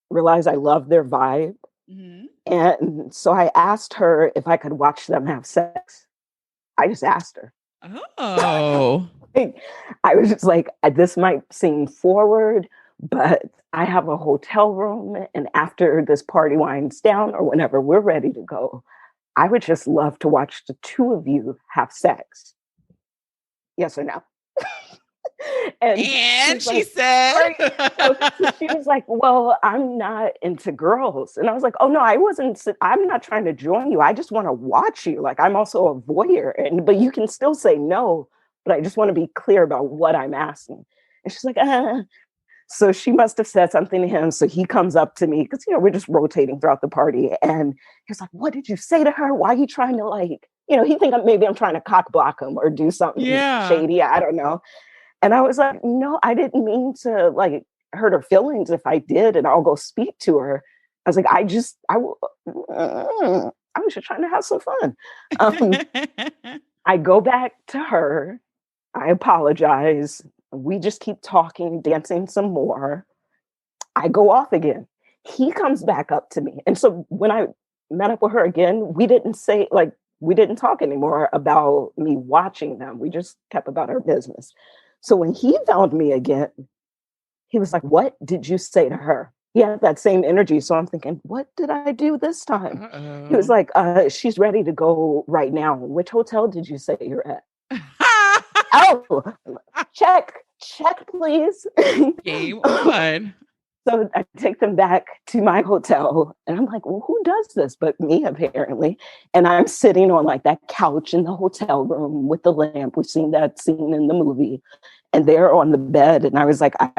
realized I loved their vibe. Hmm. And so I asked her if I could watch them have sex. I just asked her. Oh. I was just like, this might seem forward, but I have a hotel room. And after this party winds down or whenever we're ready to go, I would just love to watch the two of you have sex. Yes or no? And And she's she like, said, right. So she was like, well, I'm not into girls. And I was like, oh no, I'm not trying to join you. I just want to watch you. Like, I'm also a voyeur. But you can still say no, but I just want to be clear about what I'm asking. And she's like, So she must have said something to him. So he comes up to me because, you know, we're just rotating throughout the party. And he's like, what did you say to her? Why are you trying to, like, you know, he think maybe I'm trying to cock block him or do something yeah. shady. I don't know. And I was like, no, I didn't mean to, like, hurt her feelings. If I did, and I'll go speak to her. I was like, I was just trying to have some fun. Um, I go back to her. I apologize. We just keep talking, dancing some more. I go off again. He comes back up to me. And so when I met up with her again, we didn't talk anymore about me watching them. We just kept about our business. So when he found me again, he was like, what did you say to her? he had that same energy. So I'm thinking, what did I do this time? He was Uh-oh. like, she's ready to go right now. Which hotel did you say you're at? Oh, check, please. Game on. So I take them back to my hotel and I'm like, well, who does this but me, apparently? And I'm sitting on like that couch in the hotel room with the lamp. We've seen that scene in the movie. And they're on the bed. And I was like, I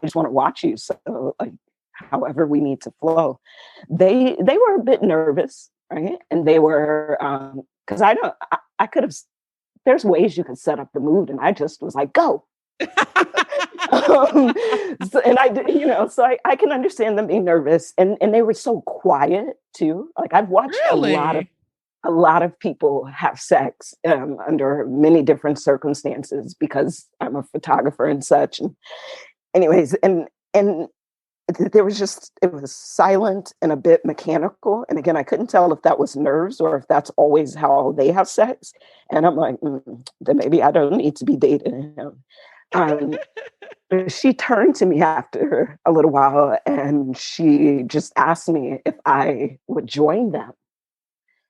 just want to watch you. So like, however we need to flow. They were a bit nervous, right? And they were, because I could have, there's ways you can set up the mood. And I just was like, go. And I can understand them being nervous, and they were so quiet too. Like I've watched Really? a lot of people have sex under many different circumstances because I'm a photographer and such. And anyways, and there was just, it was silent and a bit mechanical. And again, I couldn't tell if that was nerves or if that's always how they have sex. And I'm like, then maybe I don't need to be dating him. She turned to me after a little while and she just asked me if I would join them.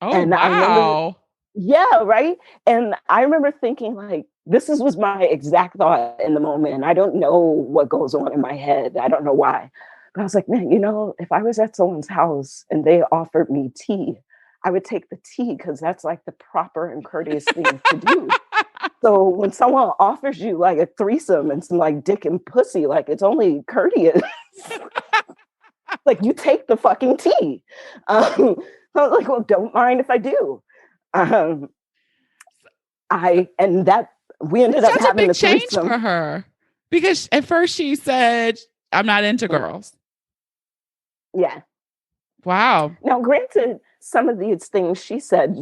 Oh, And I remember, wow. yeah, right. And I remember thinking like, was my exact thought in the moment. I don't know what goes on in my head. I don't know why. But I was like, man, if I was at someone's house and they offered me tea, I would take the tea because that's like the proper and courteous thing to do. So when someone offers you like a threesome and some like dick and pussy, like it's only courteous. Like you take the fucking tea. I was like, well, don't mind if I do. Um, we ended up Such a having big a change threesome. for her because at first she said, I'm not into Mm. girls. Yeah. Wow. Now, granted, some of these things she said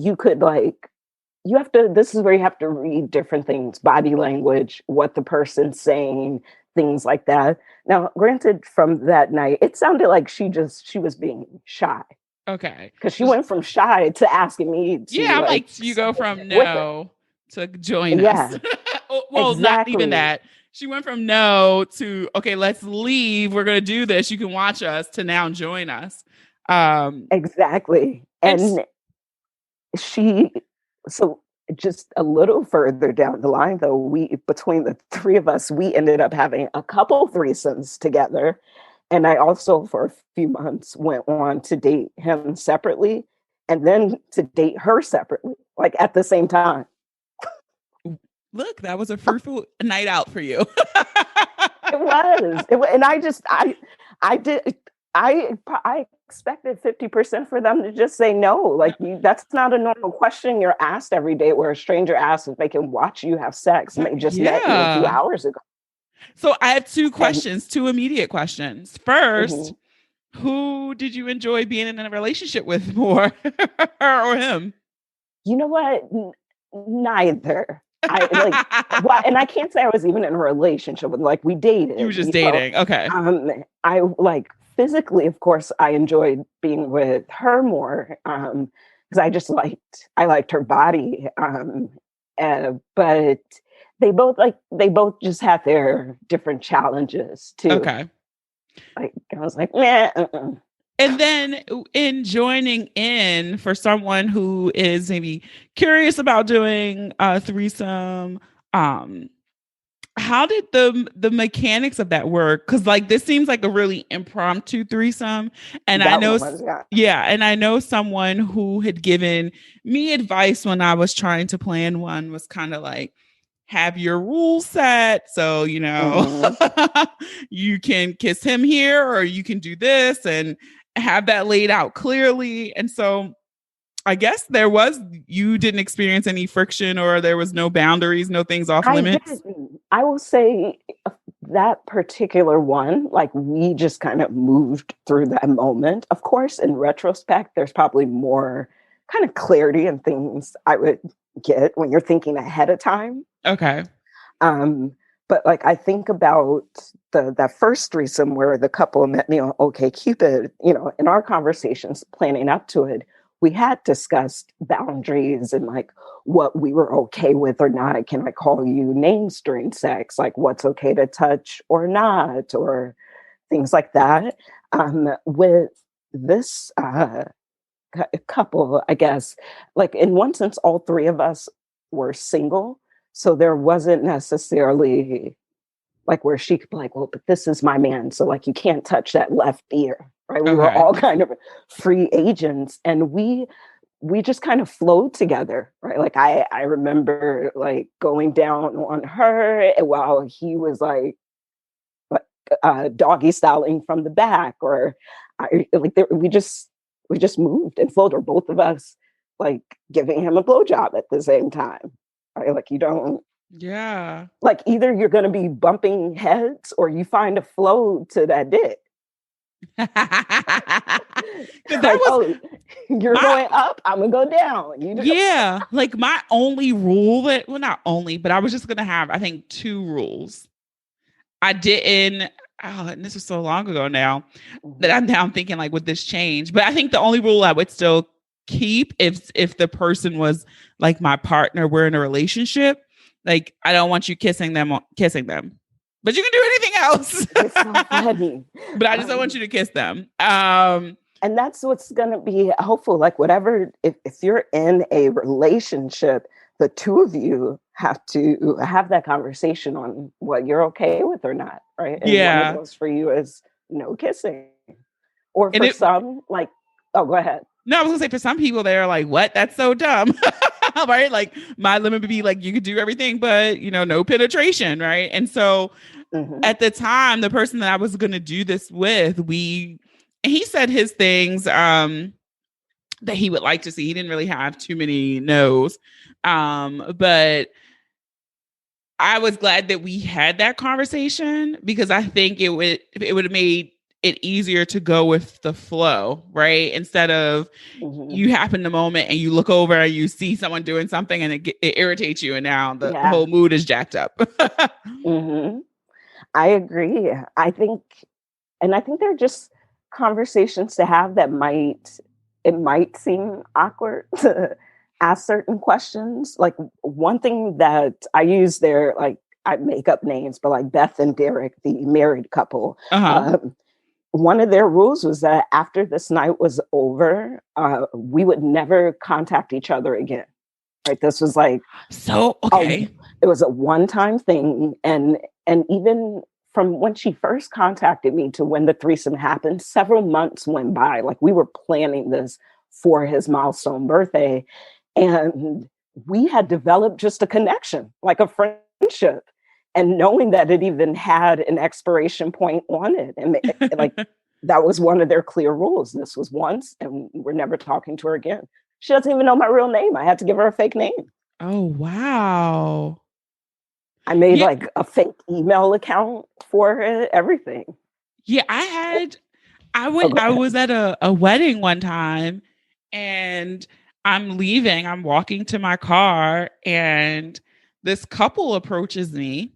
this is where you have to read different things, body language, what the person's saying, things like that. Now, granted, from that night, it sounded like she was being shy Okay. because she went from shy to asking me to Yeah, I'm like, you go settle from with her. no to join us. Yeah, Well, not even exactly. that. She went from no to, okay, let's leave. We're going to do this. You can watch us to now join us. Exactly. And And she, so just a little further down the line, though, between the three of us, we ended up having a couple threesomes together. And I also, for a few months, went on to date him separately and then to date her separately, like at the same time. look, that was a fruitful night out for you. And I did, I expected 50% for them to just say no. Like that's not a normal question you're asked every day where a stranger asks if they can watch you have sex and they just met you a few Yeah. hours ago. So I have two And questions, two immediate questions. First, mhm, who did you enjoy being in a relationship with more, her or him? you know what? Neither. I like why, and I can't say I was even in a relationship with, like, we You were dated, just dating. Okay. I like physically, of course, I enjoyed being with her more because I liked her body. But they both just had their different challenges too. Okay. Like I was like, nah. And then in joining in for someone who is maybe curious about doing a threesome, um, how did the mechanics of that work? Because like this seems like a really impromptu threesome, and I That know, one was, yeah. yeah, and I know someone who had given me advice when I was trying to plan one was kind of like have your rules set, so Mm-hmm. you can kiss him here or you can do this and have that laid out clearly. And so I guess you didn't experience any friction or there was no boundaries, no things off I limits. didn't. I will say that particular one, like we just kind of moved through that moment. Of course, in retrospect, there's probably more kind of clarity and things I would get when you're thinking ahead of time. Okay. Um, but like I think about that first threesome where the couple met me on OK Cupid, in our conversations planning up to it, we had discussed boundaries and like what we were okay with or not. Can I call you names during sex? Like what's okay to touch or not, or things like that. With this couple, I guess, like in one sense, all three of us were single. So there wasn't necessarily like where she could be like, well, but this is my man. So like you can't touch that left ear. Right. We were Okay. all kind of free agents and we just kind of flowed together. Right. Like I remember like going down on her while he was like doggy styling from the back, or we just moved and flowed, or both of us like giving him a blowjob at the same time. Right? Like you don't Yeah. like either you're going to be bumping heads or you find a flow to that dick. That Like, was oh, you're my going up, I'm gonna go down. You know? yeah, like my only rule that well not only, but I was just gonna have I think two rules. I didn't and this was so long ago now that I'm now thinking like would this change? But I think the only rule I would still keep if the person was like my partner, we're in a relationship, like I don't want you kissing them. But you can do anything else. It's so funny. But I just don't want you to kiss them. And that's what's going to be helpful. Like whatever, if you're in a relationship, the two of you have to have that conversation on what you're okay with or not, right? And one of those for you is no kissing. Or for some, like, oh, go ahead. No, I was gonna say for some people they're like, what? That's so dumb. Right? Like my limit would be like you could do everything, but no penetration, right? And so at the time, the person that I was gonna do this with, he said his things that he would like to see. He didn't really have too many no's. But I was glad that we had that conversation because I think it would have made it easier to go with the flow, right? Instead of you happen the moment and you look over and you see someone doing something and it irritates you and now the whole mood is jacked up. I agree. I think they're just conversations to have that might seem awkward to ask certain questions. Like one thing that I use there, like I make up names, but like Beth and Derek, the married couple, one of their rules was that after this night was over, we would never contact each other again. Right? This was like okay. It was a one-time thing, and even from when she first contacted me to when the threesome happened, several months went by. Like we were planning this for his milestone birthday, and we had developed just a connection, like a friendship. And knowing that it even had an expiration point on it. And like that was one of their clear rules. This was once and we're never talking to her again. She doesn't even know my real name. I had to give her a fake name. Oh, wow. I made like a fake email account for her, everything. Yeah, I was at a wedding one time and I'm leaving. I'm walking to my car and this couple approaches me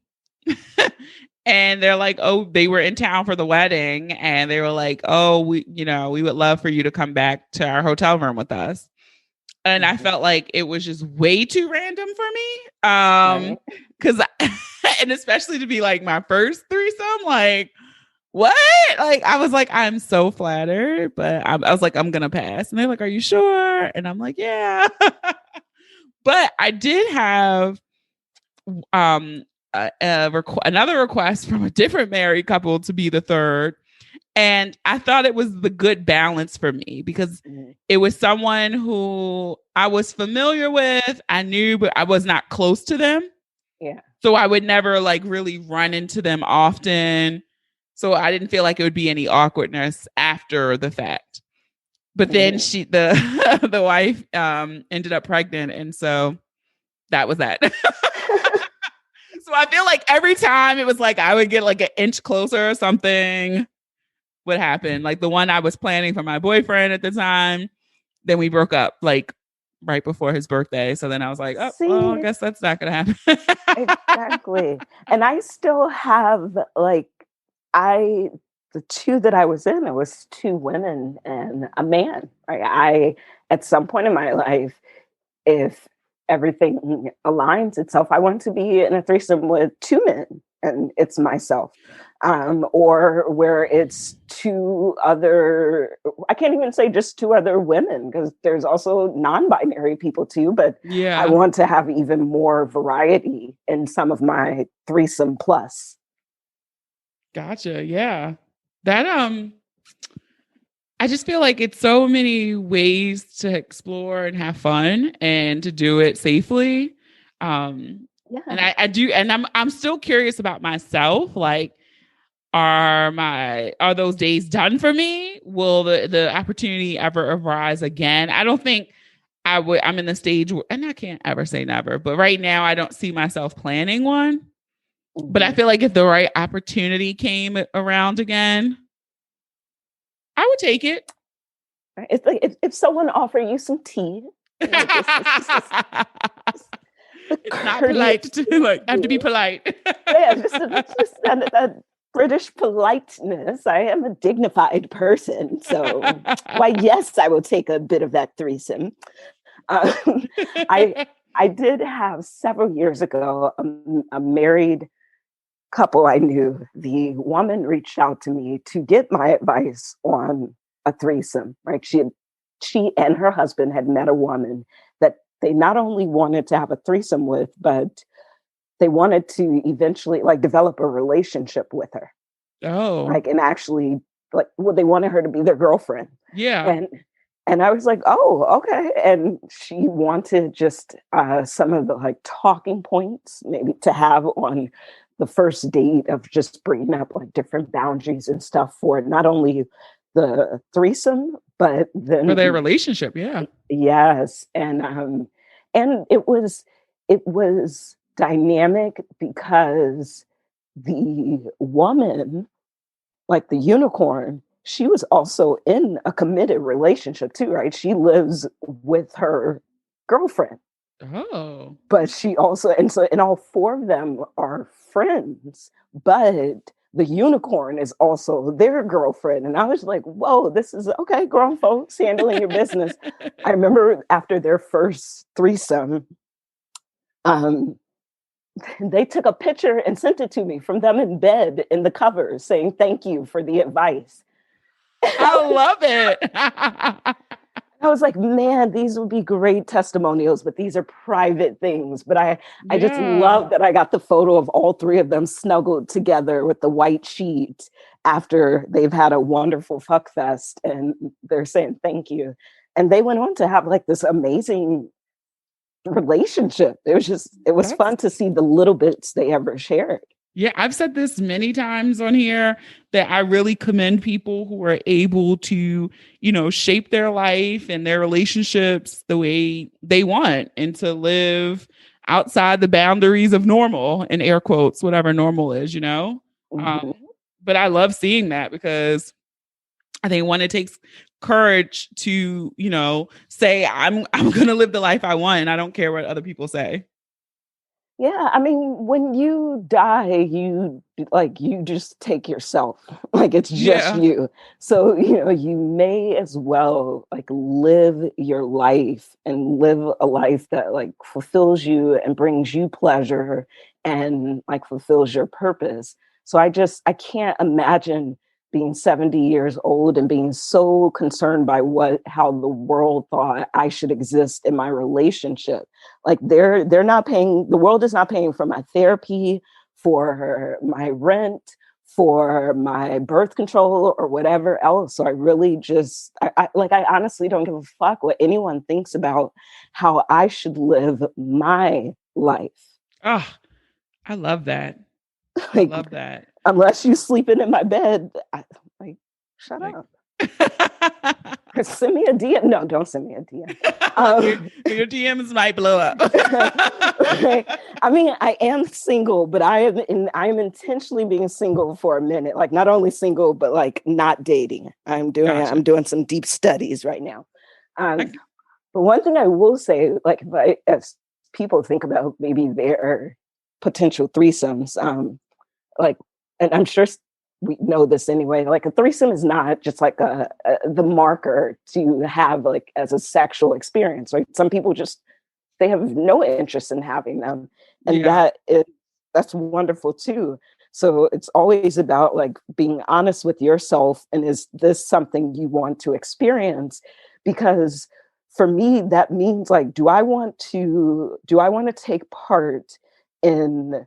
and they're like, oh, they were in town for the wedding. And they were like, oh, we would love for you to come back to our hotel room with us. And I felt like it was just way too random for me. Cause and especially to be like my first threesome, like, what? Like, I was like, I'm so flattered, but I was like, I'm going to pass. And they're like, are you sure? And I'm like, yeah. But I did have another request from a different married couple to be the third. And I thought it was the good balance for me because it was someone who I was familiar with, I knew, but I was not close to them. Yeah. So I would never like really run into them often. So I didn't feel like it would be any awkwardness after the fact. But then the wife ended up pregnant. And so that was that. So I feel like every time it was like I would get like an inch closer or something would happen. Like the one I was planning for my boyfriend at the time, then we broke up like right before his birthday. So then I was like, oh, well, I guess that's not going to happen. Exactly. And I still have like, the two that I was in, it was two women and a man. Right? At some point in my life, if everything aligns itself, I want to be in a threesome with two men and it's myself. or where it's I can't even say just two other women, because there's also non-binary people too, but I Yeah. want to have even more variety in some of my threesome plus. Gotcha. Yeah. That I just feel like it's so many ways to explore and have fun and to do it safely. And Yeah. I do, and I'm still curious about myself. Like, are those days done for me? Will the opportunity ever arise again? I don't think I would. I'm in the stage where, and I can't ever say never, but right now I don't see myself planning one. But I Mhm. feel like if the right opportunity came around again, I would take it. Right? It's like if someone offered you some tea, like it's the It's not courteous. polite to like have to be polite. Yeah, just that British politeness. I am a dignified person, so why, yes, I will take a bit of that threesome. Um, I I did have several years ago a married couple I knew. The woman reached out to me to get my advice on a threesome. Right, she and her husband had met a woman that they not only wanted to have a threesome with, but they wanted to eventually like develop a relationship with her, Oh, like, and actually, like, well, they wanted her to be their girlfriend. yeah. And I was like, oh, okay. And she wanted just some of the like talking points maybe to have on the first date, of just bringing up like different boundaries and stuff for not only the threesome, but For their then, relationship, yeah. yes. And it was dynamic because the woman, like the unicorn, she was also in a committed relationship too, right? She lives with her girlfriend, Oh. but she also, and all four of them are friends, but the unicorn is also their girlfriend. And I was like, whoa, this is okay, grown folks handling your business. I remember after their first threesome, um, they took a picture and sent it to me from them in bed in the cover saying thank you for the advice. I love it. I was like, man, these would be great testimonials, but these are private things. But I just Yeah. love that I got the photo of all three of them snuggled together with the white sheet after they've had a wonderful fuck fest, and they're saying thank you. And they went on to have like this amazing relationship. It was That's fun to see the little bits they ever shared. Yeah, I've said this many times on here that I really commend people who are able to, shape their life and their relationships the way they want and to live outside the boundaries of normal, in air quotes, whatever normal is. Um, Mhm. but I love seeing that because I think one, it takes courage to, say I'm gonna live the life I want and I don't care what other people say. Yeah, I mean, when you die, you just take yourself. Like it's just Yeah. you. So, you may as well like live your life and live a life that like fulfills you and brings you pleasure and like fulfills your purpose. So I can't imagine being 70 years old and being so concerned by how the world thought I should exist in my relationship. Like they're not paying, the world is not paying for my therapy, for my rent, for my birth control or whatever else. So I really just I honestly don't give a fuck what anyone thinks about how I should live my life. Oh, I love that. I Like, love that. unless you sleeping in my bed, like, shut Like up. Send me a DM. No, don't send me a DM. your, Um, your DMs might blow up. right. I mean, I am single, but I am intentionally being single for a minute. Like not only single, but like not dating. Gotcha. I'm doing some deep studies right now. I, But one thing I will say, like as people think about maybe their potential threesomes, like, and I'm sure we know this anyway, like a threesome is not just like the marker to have like as a sexual experience, right? Some people just, they have no interest in having them, and yeah. that's wonderful too. So it's always about like being honest with yourself. And is this something you want to experience? Because for me, that means like, do I want to take part in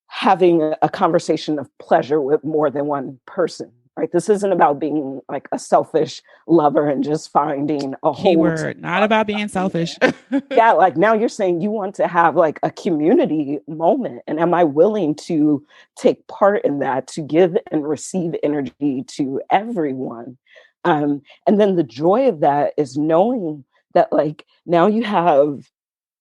having a conversation of pleasure with more than one person, right? This isn't about being like a selfish lover and just finding a whole Keyword, not about being selfish. yeah, like now you're saying you want to have like a community moment. And am I willing to take part in that, to give and receive energy to everyone? And then the joy of that is knowing that like now you have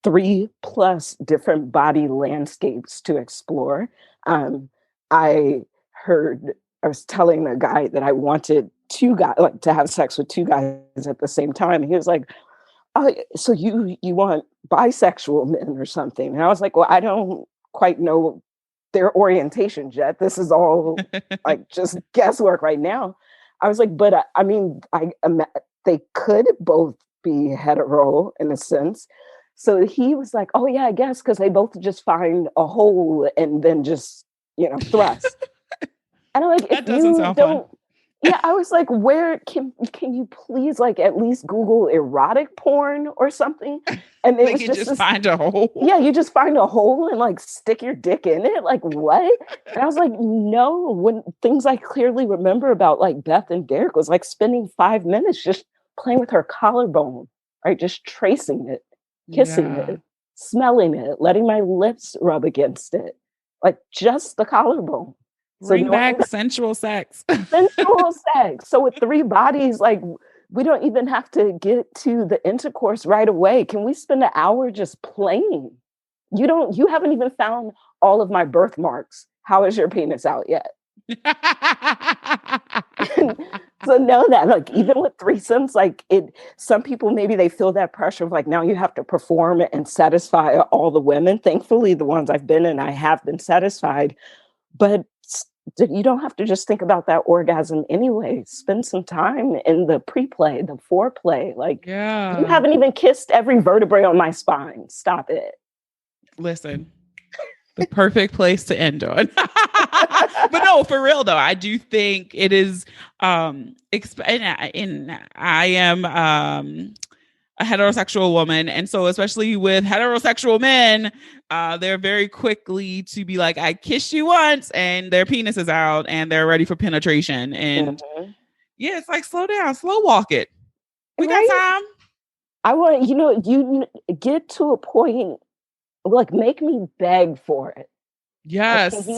3+ different body landscapes to explore. Um, I I was telling a guy that I wanted two guys, like to have sex with two guys at the same time. And he was like, "Oh, so you want bisexual men or something?" And I was like, "Well, I don't quite know their orientations yet. This is all like just guesswork right now." I was like, "But I mean, they could both be hetero in a sense." So he was like, "Oh yeah, I guess because they both just find a hole and then just thrust." And I'm like, That if doesn't you sound fun. don't, yeah, I was like, where can you please like at least Google erotic porn or something? And it They was can just just this, find a hole. yeah, you just find a hole and like stick your dick in it. Like what? And I was like, no, when things I clearly remember about like Beth and Derek was like spending 5 minutes just playing with her collarbone, right? Just tracing it, kissing Yeah. it, smelling it, letting my lips rub against it. Like just the collarbone. So Bring knowing back sensual sex. sensual sex. So with 3 bodies, like we don't even have to get to the intercourse right away. Can we spend an hour just playing? You haven't even found all of my birthmarks. How is your penis out yet? So know that like even with threesomes, like some people maybe they feel that pressure of like now you have to perform and satisfy all the women. Thankfully, the ones I've been in, I have been satisfied. But you don't have to just think about that orgasm anyway. Spend some time in the pre-play, the foreplay. Like you Yeah. haven't even kissed every vertebrae on my spine. Stop it. Listen, the perfect place to end on. But no, for real though, I do think it is and I am a heterosexual woman, and so especially with heterosexual men, they're very quickly to be like, I kissed you once and their penis is out and they're ready for penetration. And Mhm. yeah, it's like slow down, slow walk it. We got Right? time. I want you get to a point like make me beg for it. Like, Yes.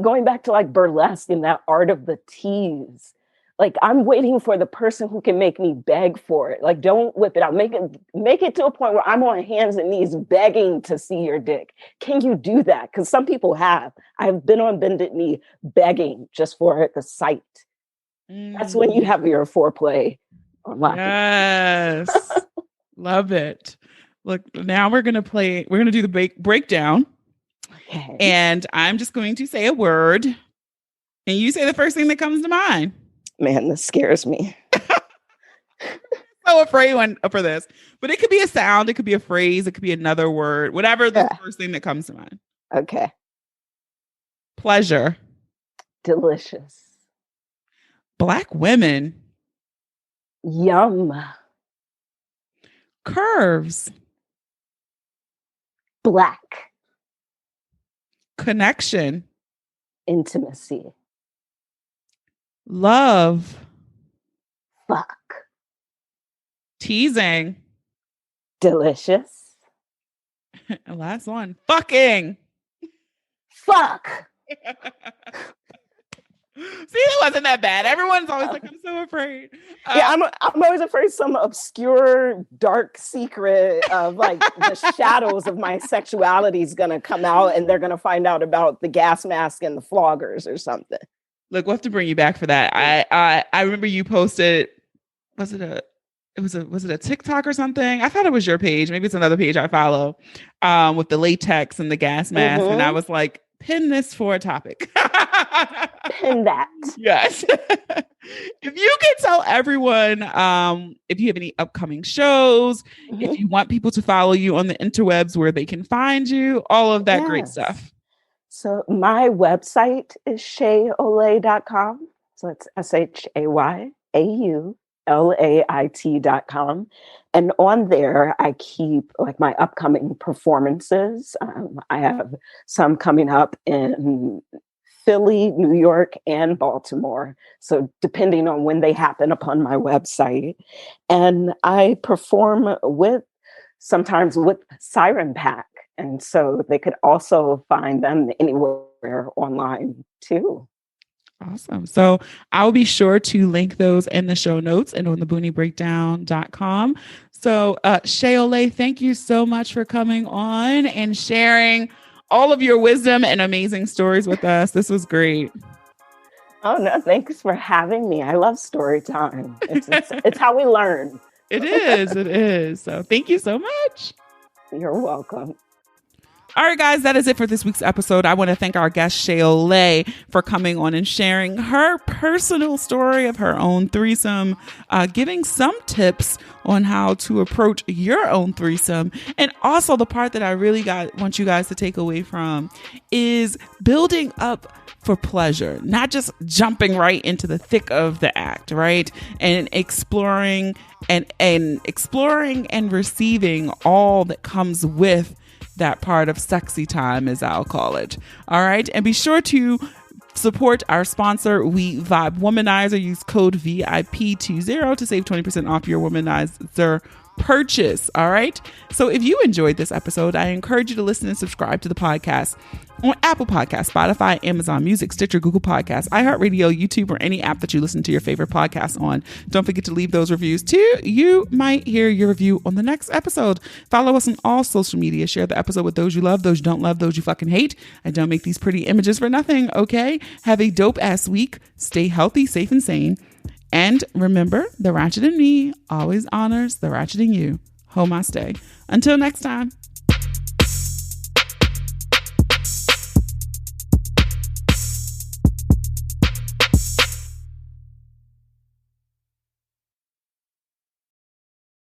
going back to like burlesque and that art of the tease? Like, I'm waiting for the person who can make me beg for it. Like, don't whip it out. Make it to a point where I'm on hands and knees begging to see your dick. Can you do that? Because some people have. I've been on bended knee begging just for the sight. That's when you have your foreplay unlocking. Yes. Love it. Look, now we're going to do the breakdown. Okay. And I'm just going to say a word, and you say the first thing that comes to mind. Man, this scares me. So afraid for this, but it could be a sound, it could be a phrase, it could be another word, whatever the first thing that comes to mind. Okay. Pleasure. Delicious. Black women. Yum. Curves. Black. Connection. Intimacy. Love. Fuck. Teasing. Delicious. Last one. Fucking. Fuck. See, it wasn't that bad. Everyone's always like, I'm so afraid. Yeah, I'm always afraid some obscure dark secret of like the shadows of my sexuality is gonna come out, and they're gonna find out about the gas mask and the floggers or something. Look, we'll have to bring you back for that. I remember you posted. Was it a TikTok or something? I thought it was your page. Maybe it's another page I follow. With the latex and the gas mask, and I was like, pin this for a topic. Pin that. Yes. If you can tell everyone, if you have any upcoming shows, if you want people to follow you on the interwebs where they can find you, all of that great stuff. So my website is shayaulait.com. So it's SHAYAULAIT.com. And on there, I keep like my upcoming performances. I have some coming up in Philly, New York, and Baltimore. So depending on when they happen upon my website. And I perform sometimes with Siren Pack. And so they could also find them anywhere online too. Awesome. So I'll be sure to link those in the show notes and on the booniebreakdown.com. So Shay Au Lait, thank you so much for coming on and sharing all of your wisdom and amazing stories with us. This was great. Oh, no, thanks for having me. I love story time. It's how we learn. It is. It is. So thank you so much. You're welcome. All right, guys, that is it for this week's episode. I want to thank our guest, Shay Au Lait, for coming on and sharing her personal story of her own threesome, giving some tips on how to approach your own threesome. And also the part that I really want you guys to take away from is building up for pleasure, not just jumping right into the thick of the act, right? And exploring and receiving all that comes with that part of sexy time, as I'll call it. All right. And be sure to support our sponsor, We Vibe Womanizer. Use code VIP20 to save 20% off your womanizer purchase. All right. So if you enjoyed this episode, I encourage you to listen and subscribe to the podcast on Apple Podcasts, Spotify, Amazon Music, Stitcher, Google Podcasts, iHeartRadio, YouTube, or any app that you listen to your favorite podcasts on. Don't forget to leave those reviews too. You might hear your review on the next episode. Follow us on all social media. Share the episode with those you love, those you don't love, those you fucking hate. I don't make these pretty images for nothing, okay? Have a dope ass week. Stay healthy, safe, and sane. And remember, the ratchet in me always honors the ratchet in you. Homaste. Until next time.